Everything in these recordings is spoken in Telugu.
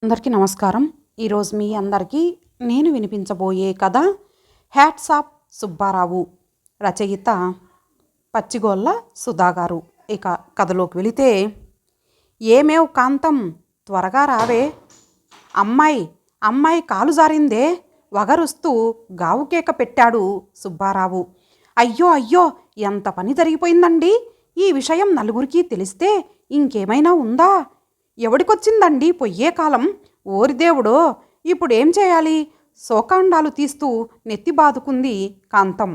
అందరికీ నమస్కారం. ఈరోజు మీ అందరికీ నేను వినిపించబోయే కథ హ్యాట్స్ ఆఫ్ సుబ్బారావు. రచయిత పచ్చిగోళ్ళ సుధాగారు. ఇక కథలోకి వెళితే, ఏమేవ్ కాంతం, త్వరగా రావే. అమ్మాయి అమ్మాయి కాలు జారిందే, వగరుస్తూ గావుకేక పెట్టాడు సుబ్బారావు. అయ్యో అయ్యో, ఎంత పని జరిగిపోయిందండి. ఈ విషయం నలుగురికి తెలిస్తే ఇంకేమైనా ఉందా? ఎవడికొచ్చిందండి పొయ్యే కాలం? ఓరిదేవుడో, ఇప్పుడేం చేయాలి? శోకాండాలు తీస్తూ నెత్తి బాదుకుంది కాంతం.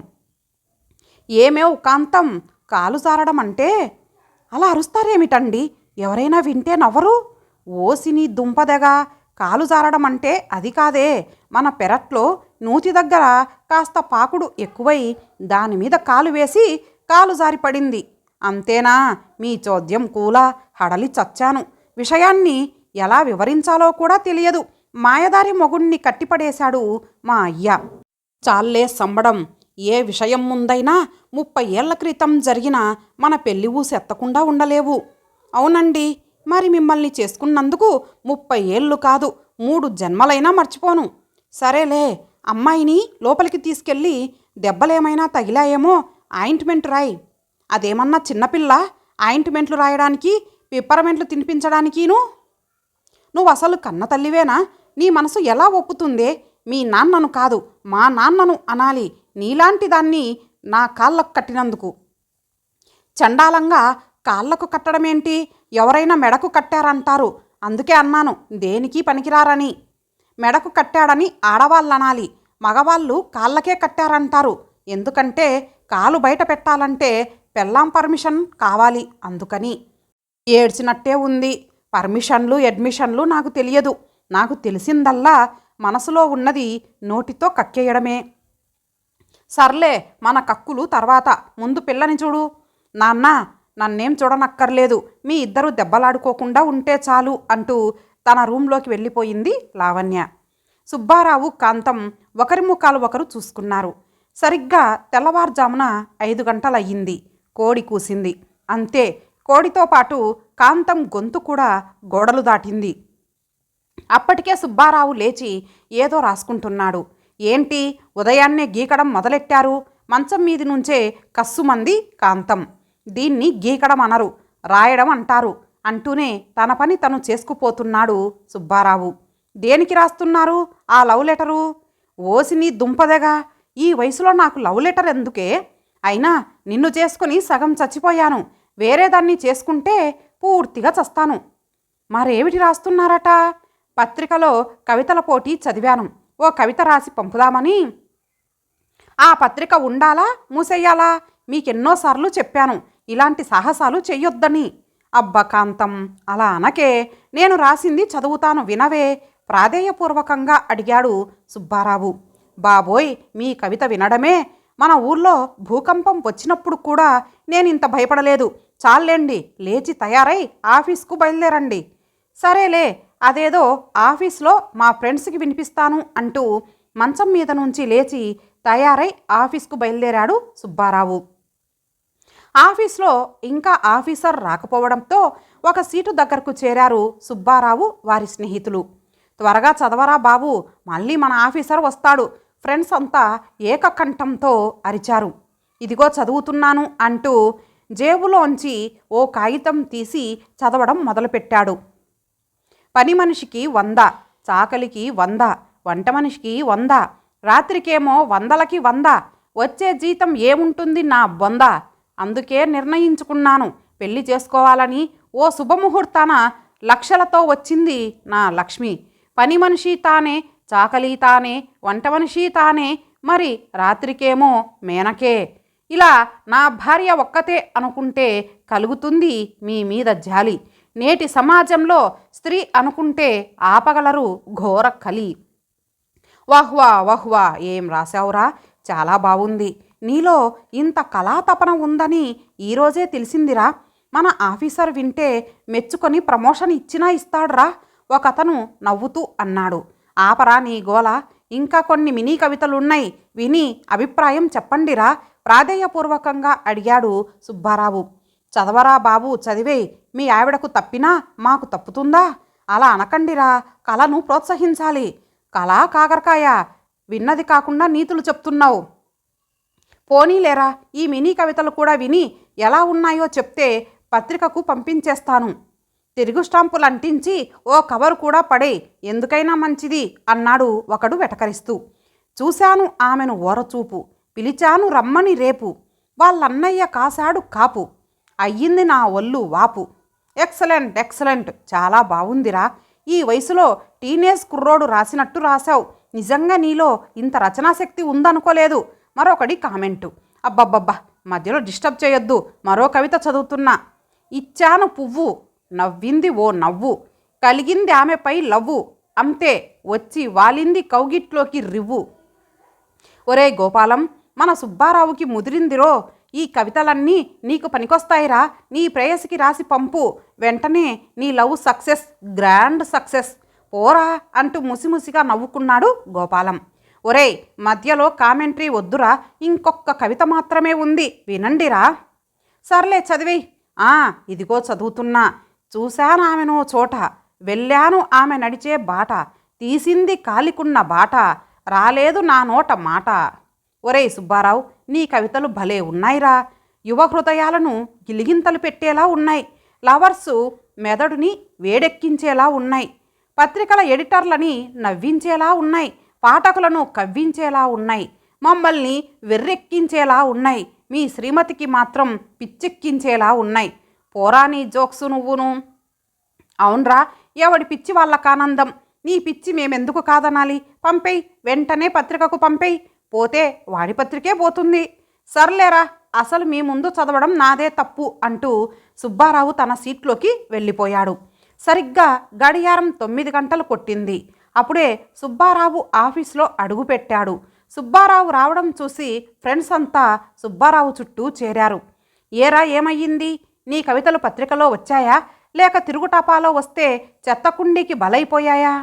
ఏమేవ్ కాంతం, కాలు జారడం అంటే? అలా అరుస్తారేమిటండి? ఎవరైనా వింటే నవ్వరు? ఓసిని దుంపదెగా, కాలు జారడం అంటే అది కాదే. మన పెరట్లో నూతి దగ్గర కాస్త పాకుడు ఎక్కువై దానిమీద కాలు వేసి కాలు జారిపడింది. అంతేనా? మీ చోద్యం కూలా, హడలి చచ్చాను. విషయాన్ని ఎలా వివరించాలో కూడా తెలియదు. మాయదారి మొగుణ్ణి కట్టిపడేశాడు మా అయ్య. చాల్లే సంబడం. ఏ విషయం ముందైనా 30 ఏళ్ల క్రితం జరిగిన మన పెళ్లి ఊసెత్తకుండా ఉండలేవు. అవునండి, మరి మిమ్మల్ని చేసుకున్నందుకు 30 ఏళ్ళు కాదు, 3 జన్మలైనా మర్చిపోను. సరేలే, అమ్మాయిని లోపలికి తీసుకెళ్ళి దెబ్బలేమైనా తగిలాయేమో ఆయింట్మెంట్ రాయి. అదేమన్నా చిన్నపిల్ల ఆయింట్మెంట్లు రాయడానికి, పిప్పరమెంట్లు తినిపించడానికిను? నువ్వు అసలు కన్న తల్లివేనా? నీ మనసు ఎలా ఒప్పుతుందే? మీ నాన్నను కాదు, మా నాన్నను అనాలి నీలాంటి దాన్ని నా కాళ్ళకు కట్టినందుకు. చండాలంగా కాళ్ళకు కట్టడమేంటి? ఎవరైనా మెడకు కట్టారంటారు, అందుకే అన్నాను దేనికి పనికిరారని. మెడకు కట్టాడని ఆడవాళ్ళనాలి, మగవాళ్ళు కాళ్ళకే కట్టారంటారు. ఎందుకంటే కాలు బయట పెట్టాలంటే పెళ్ళాం పర్మిషన్ కావాలి, అందుకని. ఏడ్చినట్టే ఉంది. పర్మిషన్లు అడ్మిషన్లు నాకు తెలియదు. నాకు తెలిసిందల్లా మనసులో ఉన్నది నోటితో కక్కేయడమే. సర్లే, మన కక్కులు తర్వాత, ముందు పిల్లని చూడు. నాన్న, నన్నేం చూడనక్కర్లేదు, మీ ఇద్దరు దెబ్బలాడుకోకుండా ఉంటే చాలు అంటూ తన రూంలోకి వెళ్ళిపోయింది లావణ్య. సుబ్బారావు, కాంతం ఒకరి ముఖాలు ఒకరు చూసుకున్నారు. సరిగ్గా తెల్లవారుజామున 5 గంటలయ్యింది. కోడి కూసింది. అంతే, కోడితో పాటు కాంతం గొంతు కూడా గోడలు దాటింది. అప్పటికే సుబ్బారావు లేచి ఏదో రాసుకుంటున్నాడు. ఏంటి, ఉదయాన్నే గీకడం మొదలెట్టారు? మంచం మీది నుంచే కస్సుమంది కాంతం. దీన్ని గీకడం అనరు, రాయడం అంటారు అంటూనే తన పని తను చేసుకుపోతున్నాడు సుబ్బారావు. దేనికి రాస్తున్నారు ఆ లవ్ లెటరు? ఓసిని దుంపదెగా, ఈ వయసులో నాకు లవ్ లెటర్ ఎందుకే? అయినా నిన్ను చేసుకుని సగం చచ్చిపోయాను, వేరేదాన్ని చేసుకుంటే పూర్తిగా చస్తాను. మరేమిటి రాస్తున్నారట? పత్రికలో కవితల పోటీ చదివాను, ఓ కవిత రాసి పంపుదామని. ఆ పత్రిక ఉండాలా మూసేయాలా? మీకెన్నోసార్లు చెప్పాను ఇలాంటి సాహసాలు చెయ్యొద్దని. అబ్బ కాంతం, అలా అనకే, నేను రాసింది చదువుతాను వినవే ప్రాధేయపూర్వకంగా అడిగాడు సుబ్బారావు. బాబోయ్, మీ కవిత వినడమే. మన ఊర్లో భూకంపం వచ్చినప్పుడు కూడా నేనింత భయపడలేదు. చాలండి, లేచి తయారై ఆఫీస్కు బయలుదేరండి. సరేలే, అదేదో ఆఫీస్లో మా ఫ్రెండ్స్కి వినిపిస్తాను అంటూ మంచం మీద నుంచి లేచి తయారై ఆఫీస్కు బయలుదేరాడు సుబ్బారావు. ఆఫీస్లో ఇంకా ఆఫీసర్ రాకపోవడంతో ఒక సీటు దగ్గరకు చేరారు సుబ్బారావు వారి స్నేహితులు. త్వరగా చదవరా బాబు, మళ్ళీ మన ఆఫీసర్ వస్తాడు, ఫ్రెండ్స్ అంతా ఏకకంఠంతో అరిచారు. ఇదిగో చదువుతున్నాను అంటూ జేబులోంచి ఓ కాగితం తీసి చదవడం మొదలుపెట్టాడు. పని మనిషికి 100, చాకలికి 100, వంట మనిషికి 100, రాత్రికేమో 100కి 100. వచ్చే జీతం ఏముంటుంది నా బొంద. అందుకే నిర్ణయించుకున్నాను పెళ్లి చేసుకోవాలని. ఓ శుభముహూర్తాన లక్షలతో వచ్చింది నా లక్ష్మి. పని మనిషి తానే, చాకలి తానే, వంట మనిషి తానే, మరి రాత్రికేమో మేనకే. ఇలా నా భార్య ఒక్కతే అనుకుంటే కలుగుతుంది మీ మీద జాలి. నేటి సమాజంలో స్త్రీ అనుకుంటే ఆపగలరు ఘోర కలి. వాహ్వా వాహ్వా, ఏం రాశావురా, చాలా బాగుంది. నీలో ఇంత కళాతపన ఉందని ఈరోజే తెలిసిందిరా. మన ఆఫీసర్ వింటే మెచ్చుకొని ప్రమోషన్ ఇచ్చినా ఇస్తాడ్రా, ఒకతను నవ్వుతూ అన్నాడు. ఆపరా నీ గోల, ఇంకా కొన్ని మినీ కవితలున్నాయి, విని అభిప్రాయం చెప్పండిరా ప్రాధేయపూర్వకంగా అడిగాడు సుబ్బారావు. చదవరా బాబు, చదివే. మీ ఆవిడకు తప్పినా మాకు తప్పుతుందా? అలా అనకండిరా, కళను ప్రోత్సహించాలి. కళా కాకరకాయ, విన్నది కాకుండా నీతులు చెప్తున్నావు. పోనీలేరా, ఈ మినీ కవితలు కూడా విని ఎలా ఉన్నాయో చెప్తే పత్రికకు పంపించేస్తాను. తిరుగు స్టాంపులు అంటించి ఓ కవరు కూడా పడే, ఎందుకైనా మంచిది అన్నాడు ఒకడు వెటకరిస్తూ. చూశాను ఆమెను ఓరచూపు, పిలిచాను రమ్మని రేపు, వాళ్ళన్నయ్య కాశాడు కాపు, అయ్యింది నా ఒళ్ళు వాపు. ఎక్సలెంట్ ఎక్సలెంట్, చాలా బాగుందిరా. ఈ వయసులో టీనేజ్ కుర్రోడు రాసినట్టు రాశావు. నిజంగా నీలో ఇంత రచనాశక్తి ఉందనుకోలేదు. మరొకడి కామెంటు. అబ్బబ్బబ్బా, మధ్యలో డిస్టర్బ్ చేయొద్దు, మరో కవిత చదువుతున్నా. ఇచ్చాను పువ్వు, నవ్వింది ఓ నవ్వు, కలిగింది ఆమెపై లవ్వు, అంతే వచ్చి వాలింది కౌగిట్లోకి రివ్వు. ఒరే గోపాలం, మన సుబ్బారావుకి ముదిరిందిరో, ఈ కవితలన్నీ నీకు పనికొస్తాయిరా. నీ ప్రేయసికి రాసి పంపు, వెంటనే నీ లవ్ సక్సెస్, గ్రాండ్ సక్సెస్. పోరా అంటూ ముసిముసిగా నవ్వుకున్నాడు గోపాలం. ఒరే, మధ్యలో కామెంటరీ వద్దురా, ఇంకొక కవిత మాత్రమే ఉంది, వినండిరా. సర్లే చదివేయి. ఇదిగో చదువుతున్నా. చూశాను ఆమెనో చోట, వెళ్ళాను ఆమె నడిచే బాట, తీసింది కాలికున్న బాట, రాలేదు నా నోట మాట. ఒరే సుబ్బారావు, నీ కవితలు భలే ఉన్నాయిరా. యువ హృదయాలను గిలిగింతలు పెట్టేలా ఉన్నాయి. లవర్సు మెదడుని వేడెక్కించేలా ఉన్నాయి. పత్రికల ఎడిటర్లని నవ్వించేలా ఉన్నాయి. పాఠకులను కవ్వించేలా ఉన్నాయి. మమ్మల్ని వెర్రెక్కించేలా ఉన్నాయి. మీ శ్రీమతికి మాత్రం పిచ్చెక్కించేలా ఉన్నాయి. పోరా నీ జోక్సు నువ్వును. అవునరా, ఎవడి పిచ్చి వాళ్ళకానందం. నీ పిచ్చి మేమెందుకు కాదనాలి? పంపేయి, వెంటనే పత్రికకు పంపేయి. పోతే వాడి పత్రికే పోతుంది. సర్లేరా, అసలు మీ ముందు చదవడం నాదే తప్పు అంటూ సుబ్బారావు తన సీట్లోకి వెళ్ళిపోయాడు. సరిగ్గా గడియారం 9 గంటలు కొట్టింది. అప్పుడే సుబ్బారావు ఆఫీస్లో అడుగుపెట్టాడు. సుబ్బారావు రావడం చూసి ఫ్రెండ్స్ అంతా సుబ్బారావు చుట్టూ చేరారు. ఏరా, ఏమయ్యింది? నీ కవితలు పత్రికలో వచ్చాయా, లేక తిరుగుటాపాలో వస్తే చెత్తకుండీకి బలైపోయాయా?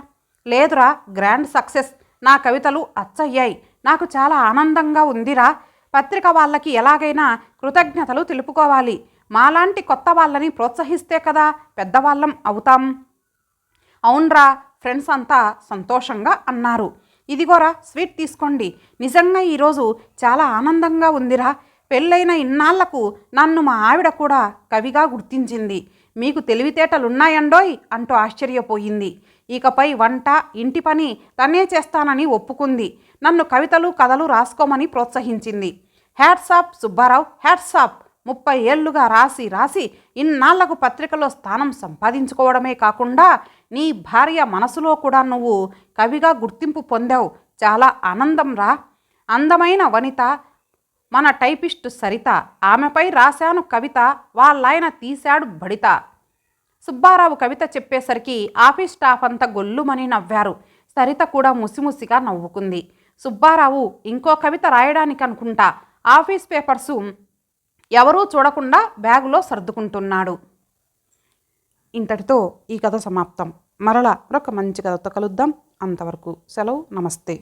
లేదురా, గ్రాండ్ సక్సెస్. నా కవితలు అచ్చయ్యాయి. నాకు చాలా ఆనందంగా ఉందిరా. పత్రిక వాళ్ళకి ఎలాగైనా కృతజ్ఞతలు తెలుపుకోవాలి. మాలాంటి కొత్త వాళ్ళని ప్రోత్సహిస్తే కదా పెద్దవాళ్ళం అవుతాం. అవునరా, ఫ్రెండ్స్ అంతా సంతోషంగా అన్నారు. ఇదిగోరా, స్వీట్ తీసుకోండి. నిజంగా ఈరోజు చాలా ఆనందంగా ఉందిరా. పెళ్ళైన ఇన్నాళ్లకు నన్ను మా ఆవిడ కూడా కవిగా గుర్తించింది. మీకు తెలివితేటలున్నాయండోయ్ అంటూ ఆశ్చర్యపోయింది. ఇకపై వంట, ఇంటి పని తనే చేస్తానని ఒప్పుకుంది. నన్ను కవితలు, కథలు రాసుకోమని ప్రోత్సహించింది. Hats off Subbarao, hats off. 30 ఏళ్లుగా రాసి ఇన్నాళ్లకు పత్రికలో స్థానం సంపాదించుకోవడమే కాకుండా నీ భార్య మనసులో కూడా నువ్వు కవిగా గుర్తింపు పొందావు. చాలా ఆనందం రా. అందమైన వనిత మన టైపిస్టు సరిత, ఆమెపై రాశాను కవిత, వాళ్ళాయన తీశాడు బడిత. సుబ్బారావు కవిత చెప్పేసరికి ఆఫీస్ స్టాఫ్ అంతా గొల్లుమని నవ్వారు. సరిత కూడా ముసిముసిగా నవ్వుకుంది. సుబ్బారావు ఇంకో కవిత రాయడానికి అనుకుంటా ఆఫీస్ పేపర్సు ఎవరూ చూడకుండా బ్యాగులో సర్దుకుంటున్నాడు. ఇంతటితో ఈ కథ సమాప్తం. మరలా మరొక మంచి కథతో కలుద్దాం. అంతవరకు సెలవు. నమస్తే.